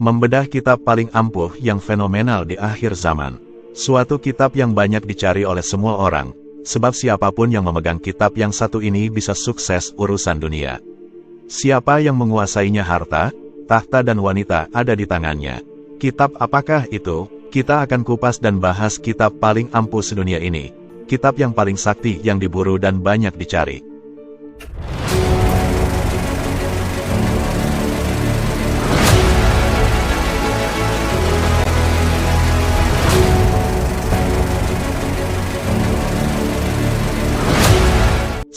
Membedah kitab paling ampuh yang fenomenal di akhir zaman. Suatu kitab yang banyak dicari oleh semua orang, sebab siapapun yang memegang kitab yang satu ini bisa sukses urusan dunia. Siapa yang menguasainya harta, tahta dan wanita ada di tangannya. Kitab apakah itu? Kita akan kupas dan bahas kitab paling ampuh sedunia ini. Kitab yang paling sakti yang diburu dan banyak dicari.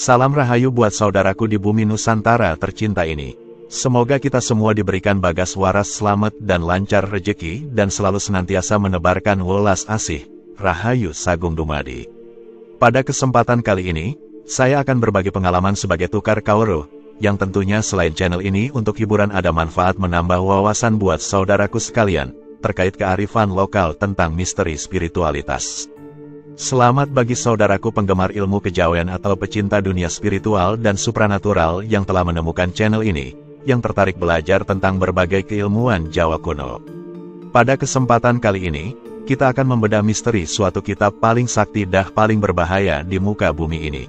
Salam rahayu buat saudaraku di bumi Nusantara tercinta ini. Semoga kita semua diberikan bagas waras selamat dan lancar rejeki dan selalu senantiasa menebarkan welas asih, rahayu sagung dumadi. Pada kesempatan kali ini, saya akan berbagi pengalaman sebagai tukar kaoro, yang tentunya selain channel ini untuk hiburan ada manfaat menambah wawasan buat saudaraku sekalian, terkait kearifan lokal tentang misteri spiritualitas. Selamat bagi saudaraku penggemar ilmu kejawen atau pecinta dunia spiritual dan supranatural yang telah menemukan channel ini, yang tertarik belajar tentang berbagai keilmuan Jawa kuno. Pada kesempatan kali ini, kita akan membedah misteri suatu kitab paling sakti dan paling berbahaya di muka bumi ini.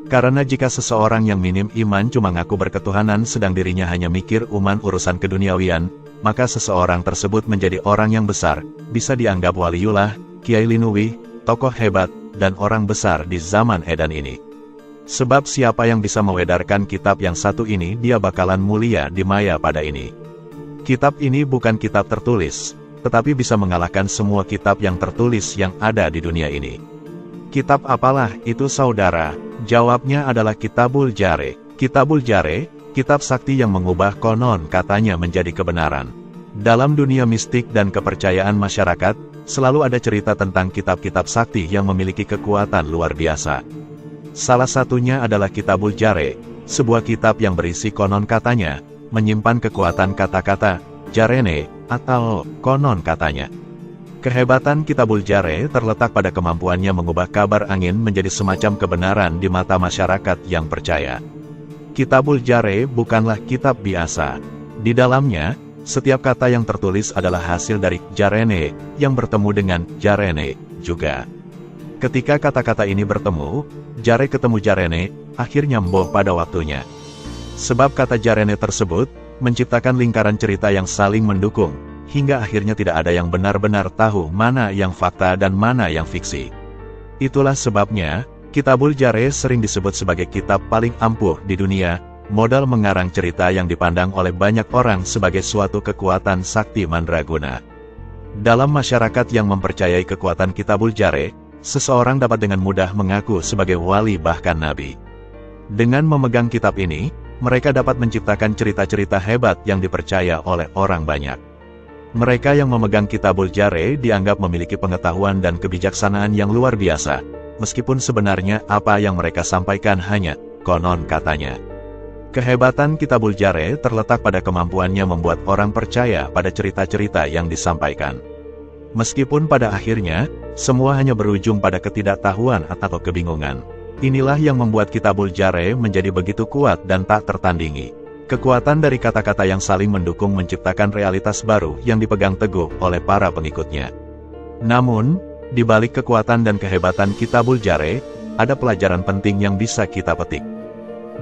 Karena jika seseorang yang minim iman cuma ngaku berketuhanan sedang dirinya hanya mikir urusan keduniawian, maka seseorang tersebut menjadi orang yang besar, bisa dianggap waliullah, kiai linuwi, tokoh hebat, dan orang besar di zaman edan ini. Sebab siapa yang bisa mengedarkan kitab yang satu ini dia bakalan mulia di maya pada ini. Kitab ini bukan kitab tertulis, tetapi bisa mengalahkan semua kitab yang tertulis yang ada di dunia ini. Kitab apalah itu saudara? Jawabnya adalah Kitabul Jare. Kitabul Jare, kitab sakti yang mengubah konon katanya menjadi kebenaran. Dalam dunia mistik dan kepercayaan masyarakat, selalu ada cerita tentang kitab-kitab sakti yang memiliki kekuatan luar biasa. Salah satunya adalah Kitabul Jare, sebuah kitab yang berisi konon katanya, menyimpan kekuatan kata-kata, jarene, atau konon katanya. Kehebatan Kitabul Jare terletak pada kemampuannya mengubah kabar angin menjadi semacam kebenaran di mata masyarakat yang percaya. Kitabul Jare bukanlah kitab biasa. Di dalamnya, setiap kata yang tertulis adalah hasil dari jarene, yang bertemu dengan jarene juga. Ketika kata-kata ini bertemu, jare ketemu jarene, akhirnya mboh pada waktunya. Sebab kata jarene tersebut, menciptakan lingkaran cerita yang saling mendukung, hingga akhirnya tidak ada yang benar-benar tahu mana yang fakta dan mana yang fiksi. Itulah sebabnya, Kitabul Jare sering disebut sebagai kitab paling ampuh di dunia, modal mengarang cerita yang dipandang oleh banyak orang sebagai suatu kekuatan sakti mandraguna. Dalam masyarakat yang mempercayai kekuatan Kitabul Jare, seseorang dapat dengan mudah mengaku sebagai wali bahkan nabi. Dengan memegang kitab ini, mereka dapat menciptakan cerita-cerita hebat yang dipercaya oleh orang banyak. Mereka yang memegang Kitabul Jare dianggap memiliki pengetahuan dan kebijaksanaan yang luar biasa, meskipun sebenarnya apa yang mereka sampaikan hanya konon katanya. Kehebatan Kitabul Jare terletak pada kemampuannya membuat orang percaya pada cerita-cerita yang disampaikan. Meskipun pada akhirnya, semua hanya berujung pada ketidaktahuan atau kebingungan. Inilah yang membuat Kitabul Jare menjadi begitu kuat dan tak tertandingi. Kekuatan dari kata-kata yang saling mendukung menciptakan realitas baru yang dipegang teguh oleh para pengikutnya. Namun, di balik kekuatan dan kehebatan Kitabul Jare, ada pelajaran penting yang bisa kita petik.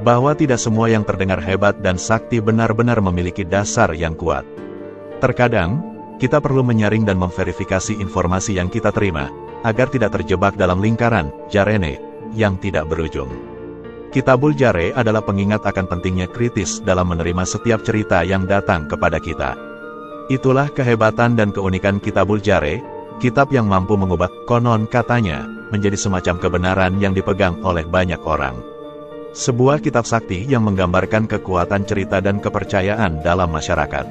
Bahwa tidak semua yang terdengar hebat dan sakti benar-benar memiliki dasar yang kuat. Terkadang, kita perlu menyaring dan memverifikasi informasi yang kita terima, agar tidak terjebak dalam lingkaran jarene yang tidak berujung. Kitabul Jare adalah pengingat akan pentingnya kritis dalam menerima setiap cerita yang datang kepada kita. Itulah kehebatan dan keunikan Kitabul Jare, kitab yang mampu mengubah konon katanya menjadi semacam kebenaran yang dipegang oleh banyak orang. Sebuah kitab sakti yang menggambarkan kekuatan cerita dan kepercayaan dalam masyarakat.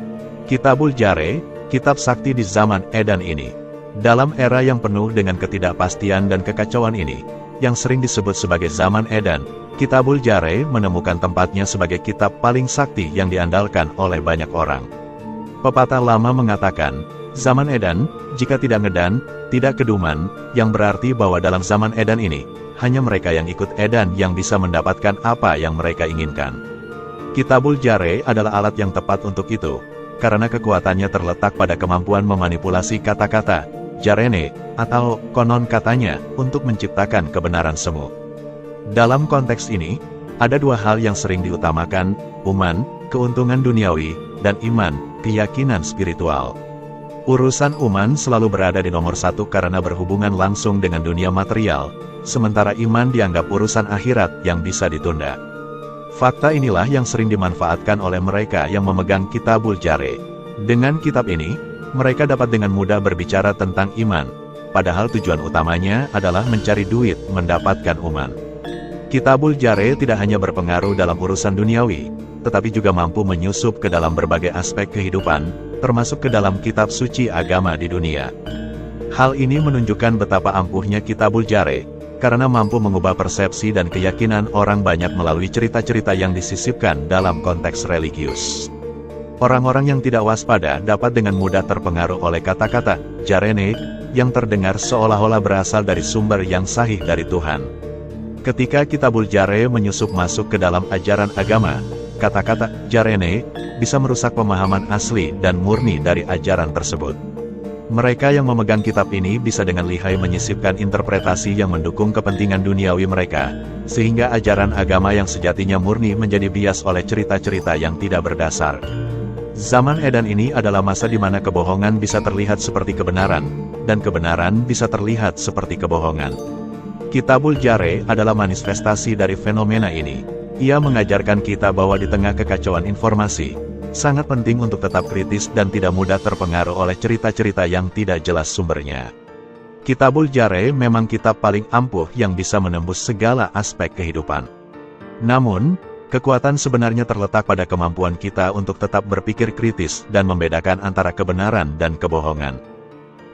Kitabul Jare, kitab sakti di zaman edan ini. Dalam era yang penuh dengan ketidakpastian dan kekacauan ini, yang sering disebut sebagai zaman edan, Kitabul Jare menemukan tempatnya sebagai kitab paling sakti yang diandalkan oleh banyak orang. Pepatah lama mengatakan, zaman edan, jika tidak ngedan, tidak keduman, yang berarti bahwa dalam zaman edan ini, hanya mereka yang ikut edan yang bisa mendapatkan apa yang mereka inginkan. Kitabul Jare adalah alat yang tepat untuk itu. karena kekuatannya terletak pada kemampuan memanipulasi kata-kata, jarene, atau konon katanya, untuk menciptakan kebenaran semu. Dalam konteks ini, ada dua hal yang sering diutamakan, iman, keuntungan duniawi, dan iman, keyakinan spiritual. Urusan iman selalu berada di nomor satu karena berhubungan langsung dengan dunia material, sementara iman dianggap urusan akhirat yang bisa ditunda. Fakta inilah yang sering dimanfaatkan oleh mereka yang memegang Kitabul Jare. Dengan kitab ini, mereka dapat dengan mudah berbicara tentang iman, padahal tujuan utamanya adalah mencari duit mendapatkan iman. Kitabul Jare tidak hanya berpengaruh dalam urusan duniawi, tetapi juga mampu menyusup ke dalam berbagai aspek kehidupan, termasuk ke dalam kitab suci agama di dunia. Hal ini menunjukkan betapa ampuhnya Kitabul Jare, karena mampu mengubah persepsi dan keyakinan orang banyak melalui cerita-cerita yang disisipkan dalam konteks religius. Orang-orang yang tidak waspada dapat dengan mudah terpengaruh oleh kata-kata jarene yang terdengar seolah-olah berasal dari sumber yang sahih dari Tuhan. Ketika Kitabul Jare menyusup masuk ke dalam ajaran agama, kata-kata jarene bisa merusak pemahaman asli dan murni dari ajaran tersebut. Mereka yang memegang kitab ini bisa dengan lihai menyisipkan interpretasi yang mendukung kepentingan duniawi mereka, sehingga ajaran agama yang sejatinya murni menjadi bias oleh cerita-cerita yang tidak berdasar. Zaman Edan ini adalah masa di mana kebohongan bisa terlihat seperti kebenaran, dan kebenaran bisa terlihat seperti kebohongan. Kitabul Jare adalah manifestasi dari fenomena ini. Ia mengajarkan kita bahwa di tengah kekacauan informasi, sangat penting untuk tetap kritis dan tidak mudah terpengaruh oleh cerita-cerita yang tidak jelas sumbernya. Kitabul Jare memang kitab paling ampuh yang bisa menembus segala aspek kehidupan. Namun, kekuatan sebenarnya terletak pada kemampuan kita untuk tetap berpikir kritis dan membedakan antara kebenaran dan kebohongan.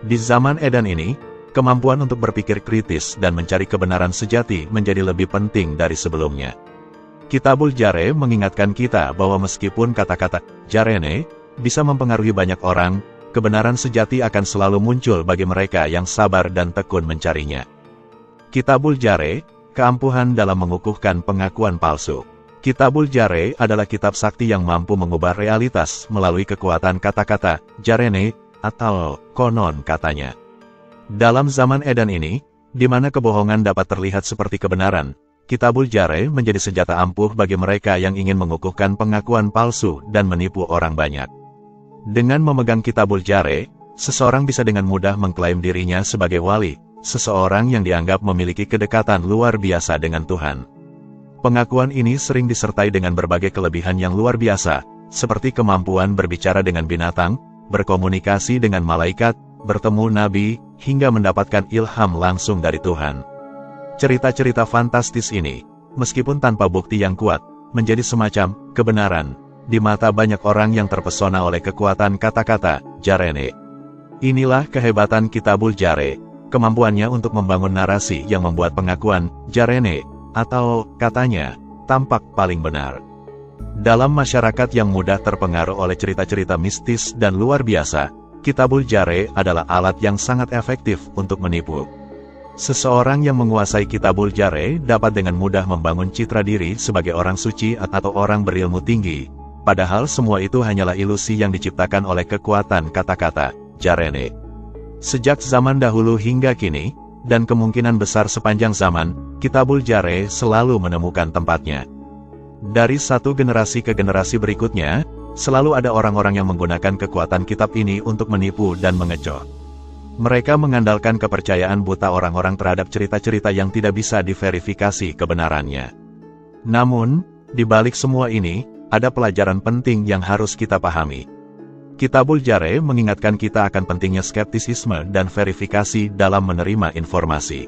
Di zaman Edan ini, kemampuan untuk berpikir kritis dan mencari kebenaran sejati menjadi lebih penting dari sebelumnya. Kitabul Jare mengingatkan kita bahwa meskipun kata-kata jarene bisa mempengaruhi banyak orang, kebenaran sejati akan selalu muncul bagi mereka yang sabar dan tekun mencarinya. Kitabul Jare, keampuhan dalam mengukuhkan pengakuan palsu. Kitabul Jare adalah kitab sakti yang mampu mengubah realitas melalui kekuatan kata-kata jarene atau konon katanya. Dalam zaman Edan ini, di mana kebohongan dapat terlihat seperti kebenaran, Kitabul Jare menjadi senjata ampuh bagi mereka yang ingin mengukuhkan pengakuan palsu dan menipu orang banyak. Dengan memegang Kitabul Jare, seseorang bisa dengan mudah mengklaim dirinya sebagai wali, seseorang yang dianggap memiliki kedekatan luar biasa dengan Tuhan. Pengakuan ini sering disertai dengan berbagai kelebihan yang luar biasa, seperti kemampuan berbicara dengan binatang, berkomunikasi dengan malaikat, bertemu nabi, hingga mendapatkan ilham langsung dari Tuhan. Cerita-cerita fantastis ini, meskipun tanpa bukti yang kuat, menjadi semacam kebenaran di mata banyak orang yang terpesona oleh kekuatan kata-kata jarene. Inilah kehebatan Kitabul Jare, kemampuannya untuk membangun narasi yang membuat pengakuan jarene atau katanya tampak paling benar. Dalam masyarakat yang mudah terpengaruh oleh cerita-cerita mistis dan luar biasa, Kitabul Jare adalah alat yang sangat efektif untuk menipu. Seseorang yang menguasai Kitabul Jare dapat dengan mudah membangun citra diri sebagai orang suci atau orang berilmu tinggi, padahal semua itu hanyalah ilusi yang diciptakan oleh kekuatan kata-kata jarene. Sejak zaman dahulu hingga kini, dan kemungkinan besar sepanjang zaman, Kitabul Jare selalu menemukan tempatnya. Dari satu generasi ke generasi berikutnya, selalu ada orang-orang yang menggunakan kekuatan kitab ini untuk menipu dan mengecoh. Mereka mengandalkan kepercayaan buta orang-orang terhadap cerita-cerita yang tidak bisa diverifikasi kebenarannya. Namun, di balik semua ini, ada pelajaran penting yang harus kita pahami. Kitabul Jare mengingatkan kita akan pentingnya skeptisisme dan verifikasi dalam menerima informasi.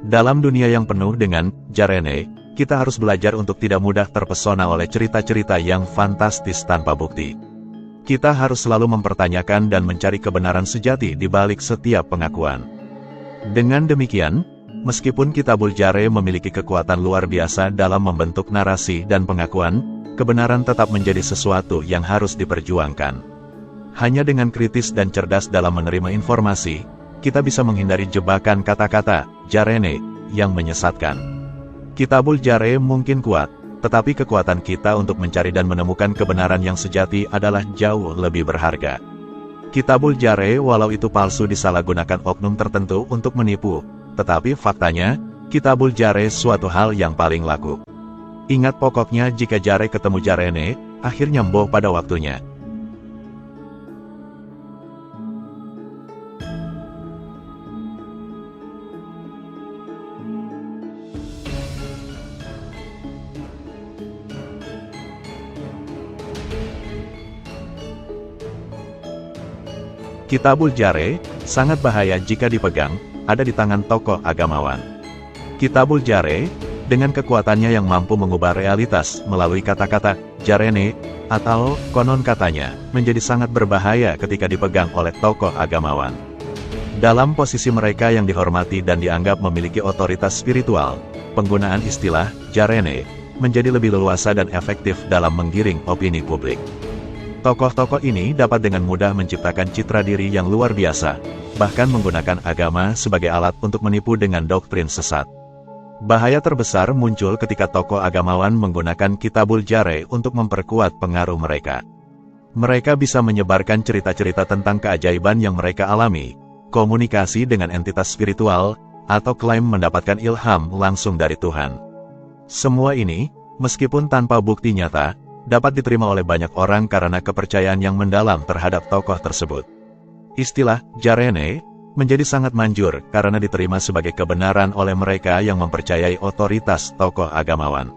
Dalam dunia yang penuh dengan jarene, kita harus belajar untuk tidak mudah terpesona oleh cerita-cerita yang fantastis tanpa bukti. Kita harus selalu mempertanyakan dan mencari kebenaran sejati di balik setiap pengakuan. Dengan demikian, meskipun Kitabul Jare memiliki kekuatan luar biasa dalam membentuk narasi dan pengakuan, kebenaran tetap menjadi sesuatu yang harus diperjuangkan. Hanya dengan kritis dan cerdas dalam menerima informasi, kita bisa menghindari jebakan kata-kata jarene yang menyesatkan. Kitabul Jare mungkin kuat, tetapi kekuatan kita untuk mencari dan menemukan kebenaran yang sejati adalah jauh lebih berharga. Kitabul Jare walau itu palsu disalahgunakan oknum tertentu untuk menipu, tetapi faktanya, Kitabul Jare suatu hal yang paling laku. Ingat pokoknya jika Jare ketemu Jarene, akhirnya mboh pada waktunya. Kitabul Jare sangat bahaya jika dipegang, ada di tangan tokoh agamawan. Kitabul Jare, dengan kekuatannya yang mampu mengubah realitas melalui kata-kata Jarene, atau konon katanya, menjadi sangat berbahaya ketika dipegang oleh tokoh agamawan. Dalam posisi mereka yang dihormati dan dianggap memiliki otoritas spiritual, penggunaan istilah Jarene menjadi lebih leluasa dan efektif dalam menggiring opini publik. Tokoh-tokoh ini dapat dengan mudah menciptakan citra diri yang luar biasa, bahkan menggunakan agama sebagai alat untuk menipu dengan doktrin sesat. Bahaya terbesar muncul ketika tokoh agamawan menggunakan Kitabul Jare untuk memperkuat pengaruh mereka. Mereka bisa menyebarkan cerita-cerita tentang keajaiban yang mereka alami, komunikasi dengan entitas spiritual, atau klaim mendapatkan ilham langsung dari Tuhan. Semua ini, meskipun tanpa bukti nyata, dapat diterima oleh banyak orang karena kepercayaan yang mendalam terhadap tokoh tersebut. Istilah Jarene menjadi sangat manjur karena diterima sebagai kebenaran oleh mereka yang mempercayai otoritas tokoh agamawan.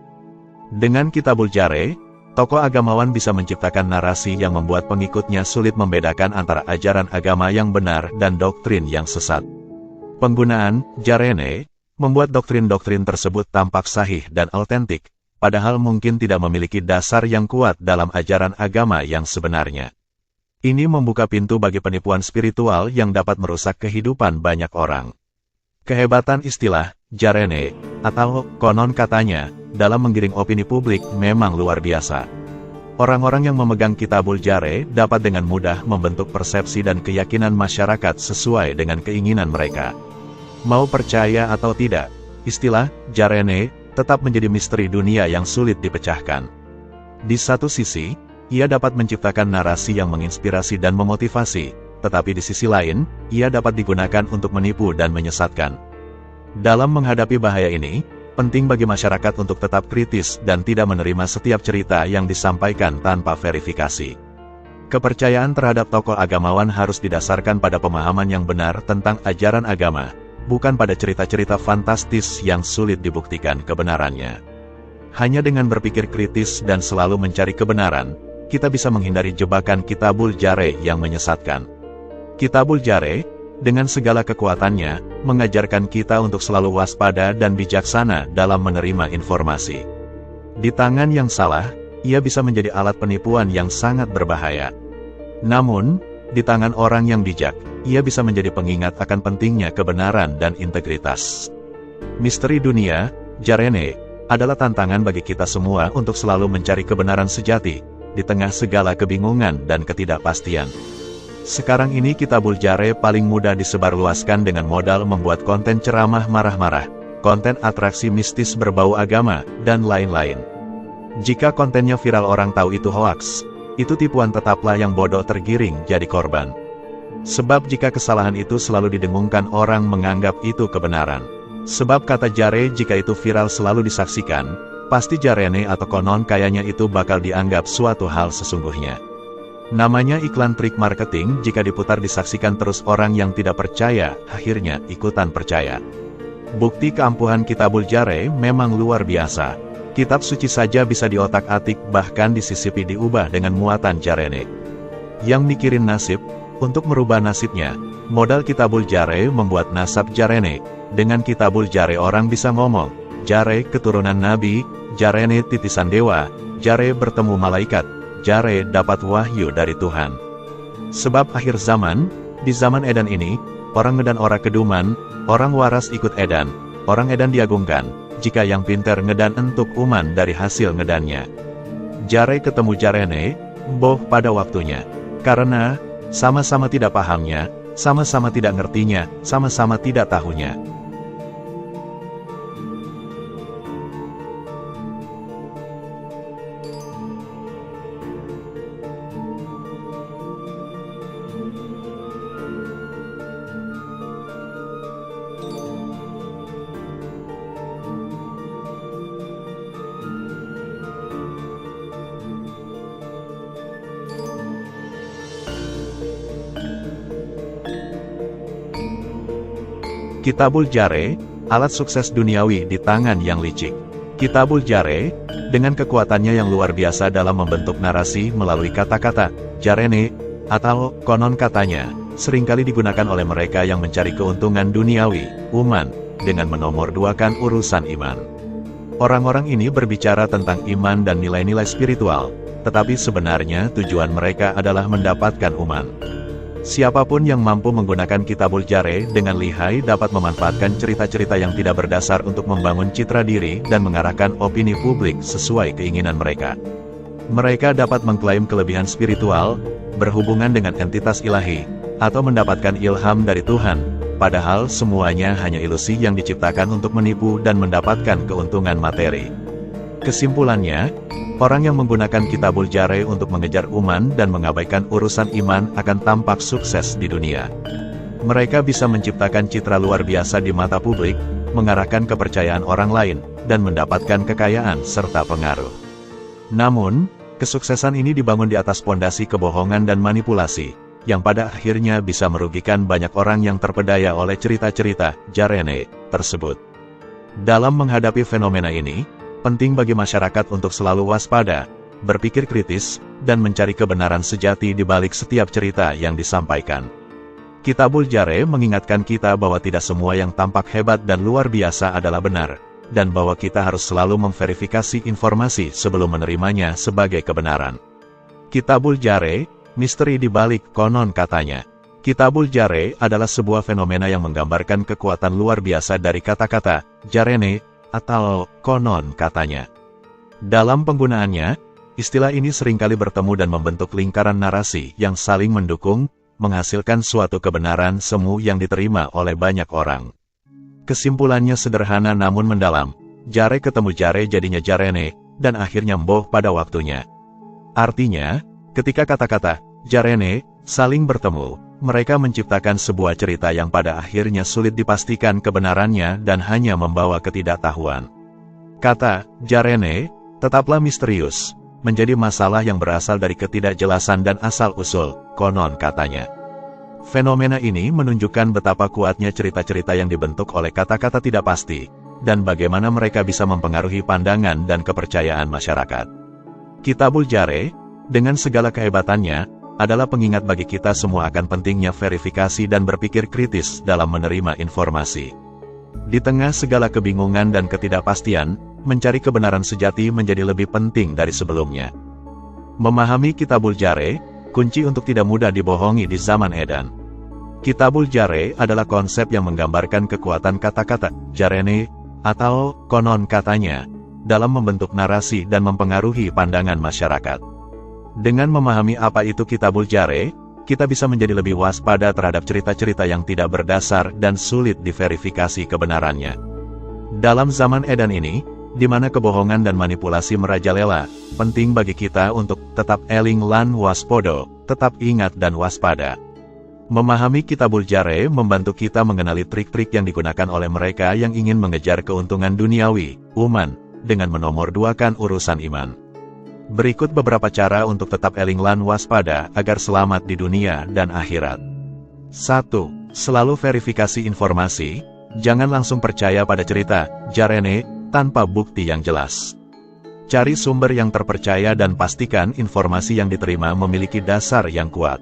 Dengan Kitabul Jare, tokoh agamawan bisa menciptakan narasi yang membuat pengikutnya sulit membedakan antara ajaran agama yang benar dan doktrin yang sesat. Penggunaan Jarene membuat doktrin-doktrin tersebut tampak sahih dan autentik, padahal mungkin tidak memiliki dasar yang kuat dalam ajaran agama yang sebenarnya. Ini membuka pintu bagi penipuan spiritual yang dapat merusak kehidupan banyak orang. Kehebatan istilah Jarene, atau konon katanya, dalam menggiring opini publik memang luar biasa. Orang-orang yang memegang Kitabul Jare dapat dengan mudah membentuk persepsi dan keyakinan masyarakat sesuai dengan keinginan mereka. Mau percaya atau tidak, istilah Jarene tetap menjadi misteri dunia yang sulit dipecahkan. Di satu sisi, ia dapat menciptakan narasi yang menginspirasi dan memotivasi, tetapi di sisi lain, ia dapat digunakan untuk menipu dan menyesatkan. Dalam menghadapi bahaya ini, penting bagi masyarakat untuk tetap kritis dan tidak menerima setiap cerita yang disampaikan tanpa verifikasi. Kepercayaan terhadap tokoh agamawan harus didasarkan pada pemahaman yang benar tentang ajaran agama, bukan pada cerita-cerita fantastis yang sulit dibuktikan kebenarannya. Hanya dengan berpikir kritis dan selalu mencari kebenaran, kita bisa menghindari jebakan Kitabul Jare yang menyesatkan. Kitabul Jare, dengan segala kekuatannya, mengajarkan kita untuk selalu waspada dan bijaksana dalam menerima informasi. Di tangan yang salah, ia bisa menjadi alat penipuan yang sangat berbahaya. Namun, di tangan orang yang bijak, ia bisa menjadi pengingat akan pentingnya kebenaran dan integritas. Misteri dunia, Jarene, adalah tantangan bagi kita semua untuk selalu mencari kebenaran sejati, di tengah segala kebingungan dan ketidakpastian. Sekarang ini Kitabul Jare paling mudah disebarluaskan dengan modal membuat konten ceramah marah-marah, konten atraksi mistis berbau agama, dan lain-lain. Jika kontennya viral orang tahu itu hoaks, itu tipuan tetaplah yang bodoh tergiring jadi korban. Sebab jika kesalahan itu selalu didengungkan orang menganggap itu kebenaran. Sebab kata Jare jika itu viral selalu disaksikan, pasti Jarene atau konon kayanya itu bakal dianggap suatu hal sesungguhnya. Namanya iklan trik marketing jika diputar disaksikan terus orang yang tidak percaya, akhirnya ikutan percaya. Bukti keampuhan Kitabul Jare memang luar biasa. Kitab suci saja bisa diotak-atik bahkan disisipi diubah dengan muatan Jarene. Yang mikirin nasib, untuk merubah nasibnya, modal Kitabul Jare membuat nasab Jarene. Dengan Kitabul Jare orang bisa ngomong, Jare keturunan Nabi, Jarene titisan dewa, Jare bertemu malaikat, Jare dapat wahyu dari Tuhan. Sebab akhir zaman, di zaman edan ini, orang ngedan ora keduman, orang waras ikut edan, orang edan diagungkan, jika yang pinter ngedan entuk uman dari hasil ngedannya. Jare ketemu Jarene, boh pada waktunya. Karena, sama-sama tidak pahamnya, sama-sama tidak ngertinya, sama-sama tidak tahunya. Kitabul Jare, alat sukses duniawi di tangan yang licik. Kitabul Jare, dengan kekuatannya yang luar biasa dalam membentuk narasi melalui kata-kata, jarene, atau konon katanya, seringkali digunakan oleh mereka yang mencari keuntungan duniawi, uman, dengan menomorduakan urusan iman. Orang-orang ini berbicara tentang iman dan nilai-nilai spiritual, tetapi sebenarnya tujuan mereka adalah mendapatkan uman. Siapapun yang mampu menggunakan Kitabul Jare dengan lihai dapat memanfaatkan cerita-cerita yang tidak berdasar untuk membangun citra diri dan mengarahkan opini publik sesuai keinginan mereka. Mereka dapat mengklaim kelebihan spiritual, berhubungan dengan entitas ilahi, atau mendapatkan ilham dari Tuhan, padahal semuanya hanya ilusi yang diciptakan untuk menipu dan mendapatkan keuntungan materi. Kesimpulannya, orang yang menggunakan Kitabul Jare untuk mengejar uman dan mengabaikan urusan iman akan tampak sukses di dunia. Mereka bisa menciptakan citra luar biasa di mata publik, mengarahkan kepercayaan orang lain, dan mendapatkan kekayaan serta pengaruh. Namun, kesuksesan ini dibangun di atas pondasi kebohongan dan manipulasi, yang pada akhirnya bisa merugikan banyak orang yang terpedaya oleh cerita-cerita jarene tersebut. Dalam menghadapi fenomena ini, penting bagi masyarakat untuk selalu waspada, berpikir kritis, dan mencari kebenaran sejati di balik setiap cerita yang disampaikan. Kitabul Jare mengingatkan kita bahwa tidak semua yang tampak hebat dan luar biasa adalah benar, dan bahwa kita harus selalu memverifikasi informasi sebelum menerimanya sebagai kebenaran. Kitabul Jare, misteri di balik konon katanya. Kitabul Jare adalah sebuah fenomena yang menggambarkan kekuatan luar biasa dari kata-kata, jarene, atau konon katanya. Dalam penggunaannya, istilah ini seringkali bertemu dan membentuk lingkaran narasi yang saling mendukung, menghasilkan suatu kebenaran semu yang diterima oleh banyak orang. Kesimpulannya sederhana namun mendalam, jare ketemu jare jadinya jarene, dan akhirnya mboh pada waktunya. Artinya, ketika kata-kata, jarene, saling bertemu, mereka menciptakan sebuah cerita yang pada akhirnya sulit dipastikan kebenarannya dan hanya membawa ketidaktahuan. Kata, jarene, tetaplah misterius, menjadi masalah yang berasal dari ketidakjelasan dan asal-usul, konon katanya. Fenomena ini menunjukkan betapa kuatnya cerita-cerita yang dibentuk oleh kata-kata tidak pasti, dan bagaimana mereka bisa mempengaruhi pandangan dan kepercayaan masyarakat. Kitabul Jare, dengan segala kehebatannya, adalah pengingat bagi kita semua akan pentingnya verifikasi dan berpikir kritis dalam menerima informasi. Di tengah segala kebingungan dan ketidakpastian, mencari kebenaran sejati menjadi lebih penting dari sebelumnya. Memahami Kitabul Jare, kunci untuk tidak mudah dibohongi di zaman edan. Kitabul Jare adalah konsep yang menggambarkan kekuatan kata-kata, jarene, atau konon katanya, dalam membentuk narasi dan mempengaruhi pandangan masyarakat. Dengan memahami apa itu Kitabul Jare, kita bisa menjadi lebih waspada terhadap cerita-cerita yang tidak berdasar dan sulit diverifikasi kebenarannya. Dalam zaman edan ini, di mana kebohongan dan manipulasi merajalela, penting bagi kita untuk tetap eling lan waspodo, tetap ingat dan waspada. Memahami Kitabul Jare membantu kita mengenali trik-trik yang digunakan oleh mereka yang ingin mengejar keuntungan duniawi, uman, dengan menomorduakan urusan iman. Berikut beberapa cara untuk tetap eling lan waspada agar selamat di dunia dan akhirat. 1. Selalu verifikasi informasi, jangan langsung percaya pada cerita, jarene, tanpa bukti yang jelas. Cari sumber yang terpercaya dan pastikan informasi yang diterima memiliki dasar yang kuat.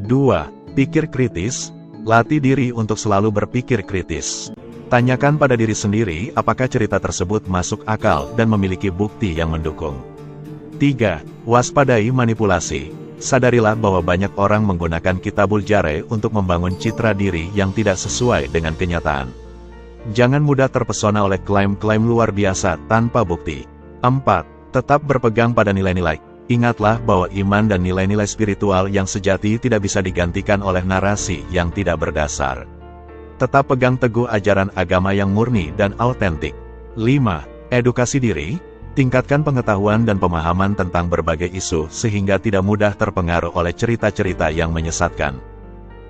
2. Pikir kritis, latih diri untuk selalu berpikir kritis. Tanyakan pada diri sendiri apakah cerita tersebut masuk akal dan memiliki bukti yang mendukung. 3. Waspadai manipulasi. Sadarilah bahwa banyak orang menggunakan Kitabul Jare untuk membangun citra diri yang tidak sesuai dengan kenyataan. Jangan mudah terpesona oleh klaim-klaim luar biasa tanpa bukti. 4. Tetap berpegang pada nilai-nilai. Ingatlah bahwa iman dan nilai-nilai spiritual yang sejati tidak bisa digantikan oleh narasi yang tidak berdasar. Tetap pegang teguh ajaran agama yang murni dan autentik. 5. Edukasi diri. Tingkatkan pengetahuan dan pemahaman tentang berbagai isu sehingga tidak mudah terpengaruh oleh cerita-cerita yang menyesatkan.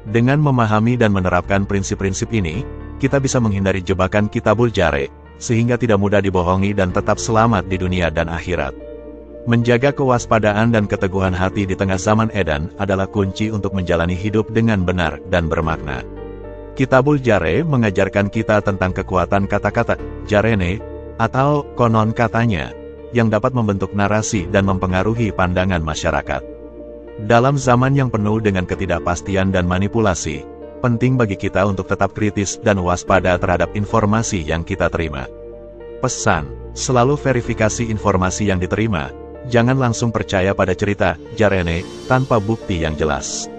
Dengan memahami dan menerapkan prinsip-prinsip ini, kita bisa menghindari jebakan Kitabul Jare, sehingga tidak mudah dibohongi dan tetap selamat di dunia dan akhirat. Menjaga kewaspadaan dan keteguhan hati di tengah zaman edan adalah kunci untuk menjalani hidup dengan benar dan bermakna. Kitabul Jare mengajarkan kita tentang kekuatan kata-kata, jarene, atau konon katanya, yang dapat membentuk narasi dan mempengaruhi pandangan masyarakat. Dalam zaman yang penuh dengan ketidakpastian dan manipulasi, penting bagi kita untuk tetap kritis dan waspada terhadap informasi yang kita terima. Pesan, selalu verifikasi informasi yang diterima, jangan langsung percaya pada cerita, jarene, tanpa bukti yang jelas.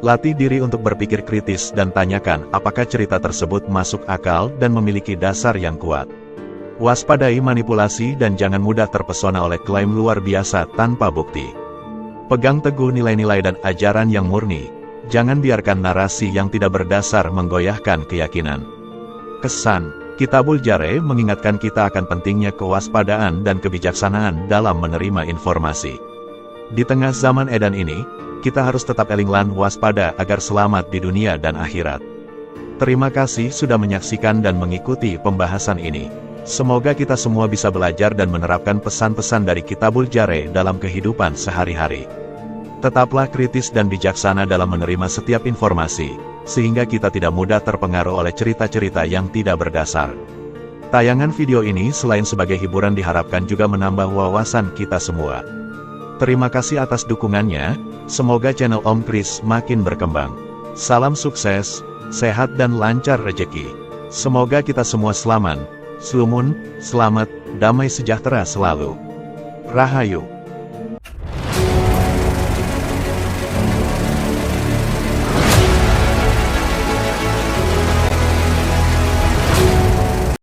Latih diri untuk berpikir kritis dan tanyakan apakah cerita tersebut masuk akal dan memiliki dasar yang kuat. Waspadai manipulasi dan jangan mudah terpesona oleh klaim luar biasa tanpa bukti. Pegang teguh nilai-nilai dan ajaran yang murni, jangan biarkan narasi yang tidak berdasar menggoyahkan keyakinan. Kesan, Kitabul Jare mengingatkan kita akan pentingnya kewaspadaan dan kebijaksanaan dalam menerima informasi. Di tengah zaman edan ini, kita harus tetap elinglan waspada agar selamat di dunia dan akhirat. Terima kasih sudah menyaksikan dan mengikuti pembahasan ini. Semoga kita semua bisa belajar dan menerapkan pesan-pesan dari Kitabul Jare dalam kehidupan sehari-hari. Tetaplah kritis dan bijaksana dalam menerima setiap informasi, sehingga kita tidak mudah terpengaruh oleh cerita-cerita yang tidak berdasar. Tayangan video ini selain sebagai hiburan diharapkan juga menambah wawasan kita semua. Terima kasih atas dukungannya, semoga channel Om Kris makin berkembang. Salam sukses, sehat dan lancar rezeki. Semoga kita semua selamat, selamat, damai sejahtera selalu. Rahayu.